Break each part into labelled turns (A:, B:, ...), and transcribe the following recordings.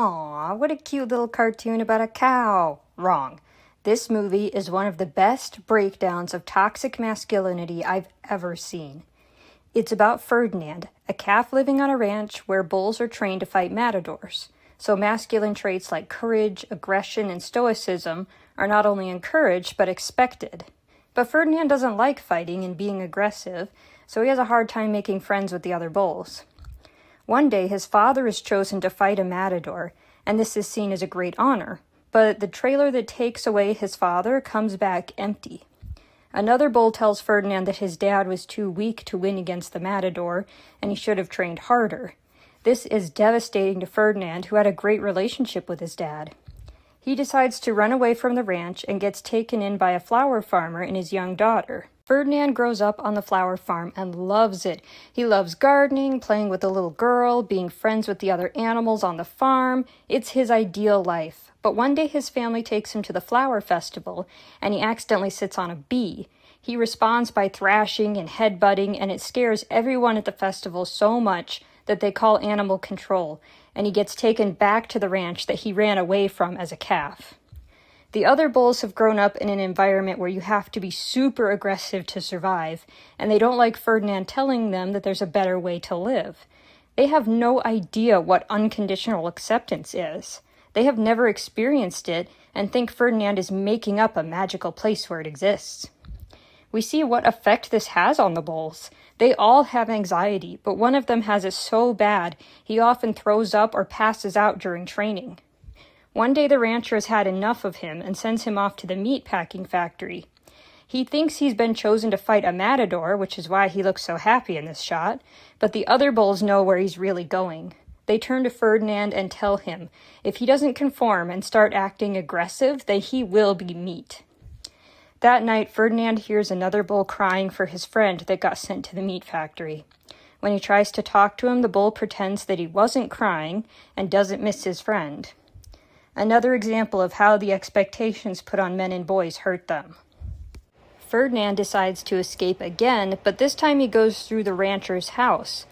A: Aw, what a cute little cartoon about a cow. Wrong. This movie is one of the best breakdowns of toxic masculinity I've ever seen. It's about Ferdinand, a calf living on a ranch where bulls are trained to fight matadors. So masculine traits like courage, aggression, and stoicism are not only encouraged but expected. But Ferdinand doesn't like fighting and being aggressive, so he has a hard time making friends with the other bulls. One day, his father is chosen to fight a matador, and this is seen as a great honor. But the trailer that takes away his father comes back empty. Another bull tells Ferdinand that his dad was too weak to win against the matador, and he should have trained harder. This is devastating to Ferdinand, who had a great relationship with his dad. He decides to run away from the ranch and gets taken in by a flower farmer and his young daughter. Ferdinand grows up on the flower farm and loves it. He loves gardening, playing with the little girl, being friends with the other animals on the farm. It's his ideal life. But one day his family takes him to the flower festival, and he accidentally sits on a bee. He responds by thrashing and headbutting, and it scares everyone at the festival so much that they call animal control, and he gets taken back to the ranch that he ran away from as a calf. The other bulls have grown up in an environment where you have to be super aggressive to survive, and they don't like Ferdinand telling them that there's a better way to live. They have no idea what unconditional acceptance is. They have never experienced it and think Ferdinand is making up a magical place where it exists. We see what effect this has on the bulls. They all have anxiety, but one of them has it so bad he often throws up or passes out during training. One day the rancher has had enough of him and sends him off to the meat packing factory. He thinks he's been chosen to fight a matador, which is why he looks so happy in this shot, but the other bulls know where he's really going. They turn to Ferdinand and tell him if he doesn't conform and start acting aggressive, then he will be meat. That night, Ferdinand hears another bull crying for his friend that got sent to the meat factory. When he tries to talk to him, the bull pretends that he wasn't crying and doesn't miss his friend. Another example of how the expectations put on men and boys hurt them. Ferdinand decides to escape again, but this time he goes through the rancher's house.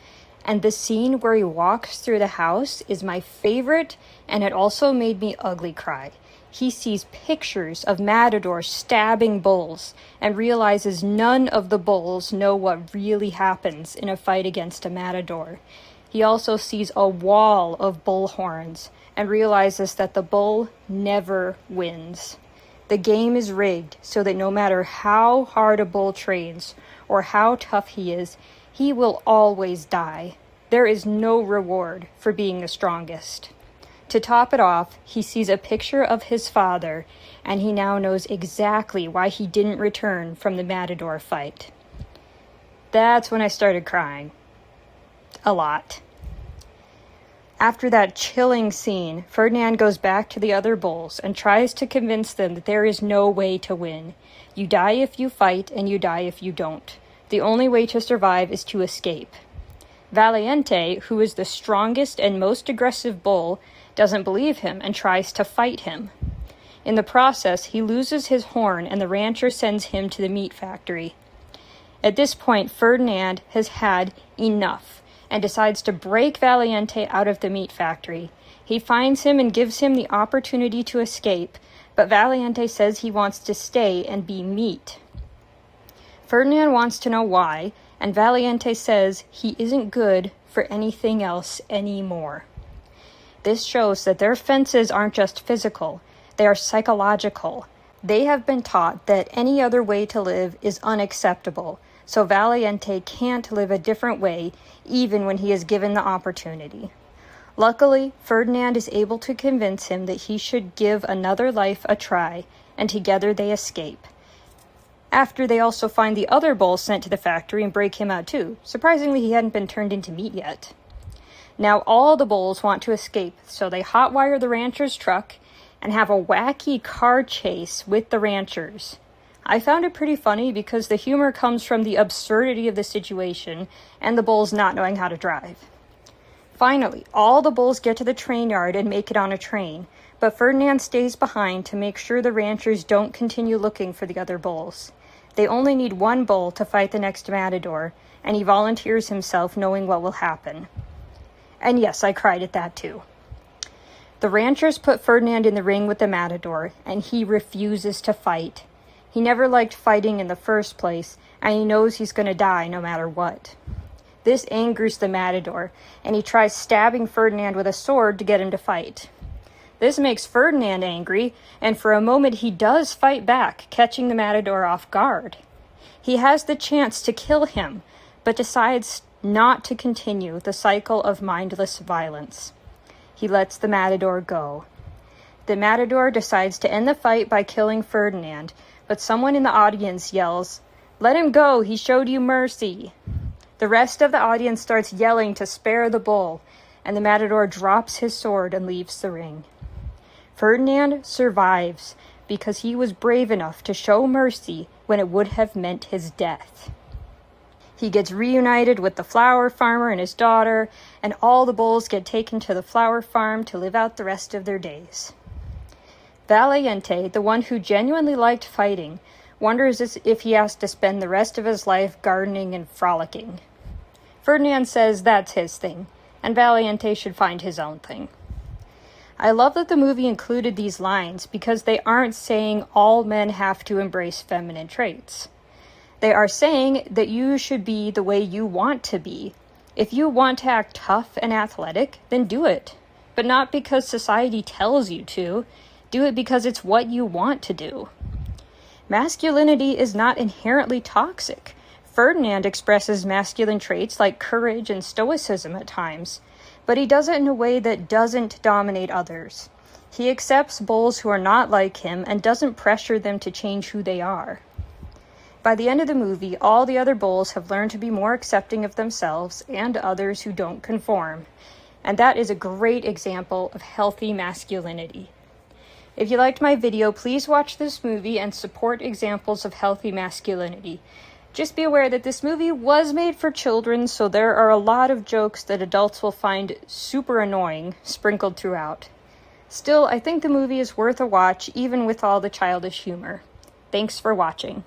A: And the scene where he walks through the house is my favorite, and it also made me ugly cry. He sees pictures of matadors stabbing bulls and realizes none of the bulls know what really happens in a fight against a matador. He also sees a wall of bull horns and realizes that the bull never wins. The game is rigged so that no matter how hard a bull trains or how tough he is, he will always die. There is no reward for being the strongest. To top it off, he sees a picture of his father, and he now knows exactly why he didn't return from the matador fight. That's when I started crying. A lot. After that chilling scene, Ferdinand goes back to the other bulls and tries to convince them that there is no way to win. You die if you fight, and you die if you don't. The only way to survive is to escape. Valiente, who is the strongest and most aggressive bull, doesn't believe him and tries to fight him. In the process, he loses his horn and the rancher sends him to the meat factory. At this point, Ferdinand has had enough and decides to break Valiente out of the meat factory. He finds him and gives him the opportunity to escape, but Valiente says he wants to stay and be meat. Ferdinand wants to know why, and Valiente says he isn't good for anything else anymore. This shows that their fences aren't just physical, they are psychological. They have been taught that any other way to live is unacceptable, so Valiente can't live a different way even when he is given the opportunity. Luckily, Ferdinand is able to convince him that he should give another life a try, and together they escape. After they also find the other bull sent to the factory and break him out too. Surprisingly, he hadn't been turned into meat yet. Now all the bulls want to escape, so they hotwire the rancher's truck and have a wacky car chase with the ranchers. I found it pretty funny because the humor comes from the absurdity of the situation and the bulls not knowing how to drive. Finally, all the bulls get to the train yard and make it on a train, but Ferdinand stays behind to make sure the ranchers don't continue looking for the other bulls. They only need one bull to fight the next matador, and he volunteers himself knowing what will happen. And yes, I cried at that too. The ranchers put Ferdinand in the ring with the matador, and he refuses to fight. He never liked fighting in the first place, and he knows he's going to die no matter what. This angers the matador, and he tries stabbing Ferdinand with a sword to get him to fight. This makes Ferdinand angry, and for a moment he does fight back, catching the matador off guard. He has the chance to kill him, but decides not to continue the cycle of mindless violence. He lets the matador go. The matador decides to end the fight by killing Ferdinand, but someone in the audience yells, "Let him go, he showed you mercy." The rest of the audience starts yelling to spare the bull, and the matador drops his sword and leaves the ring. Ferdinand survives because he was brave enough to show mercy when it would have meant his death. He gets reunited with the flower farmer and his daughter, and all the bulls get taken to the flower farm to live out the rest of their days. Valiente, the one who genuinely liked fighting, wonders if he has to spend the rest of his life gardening and frolicking. Ferdinand says that's his thing, and Valiente should find his own thing. I love that the movie included these lines because they aren't saying all men have to embrace feminine traits. They are saying that you should be the way you want to be. If you want to act tough and athletic, then do it. But not because society tells you to. Do it because it's what you want to do. Masculinity is not inherently toxic. Ferdinand expresses masculine traits like courage and stoicism at times, but he does it in a way that doesn't dominate others. He accepts bulls who are not like him and doesn't pressure them to change who they are. By the end of the movie, all the other bulls have learned to be more accepting of themselves and others who don't conform, and that is a great example of healthy masculinity. If you liked my video, please watch this movie and support examples of healthy masculinity. Just be aware that this movie was made for children, so there are a lot of jokes that adults will find super annoying sprinkled throughout. Still, I think the movie is worth a watch, even with all the childish humor. Thanks for watching.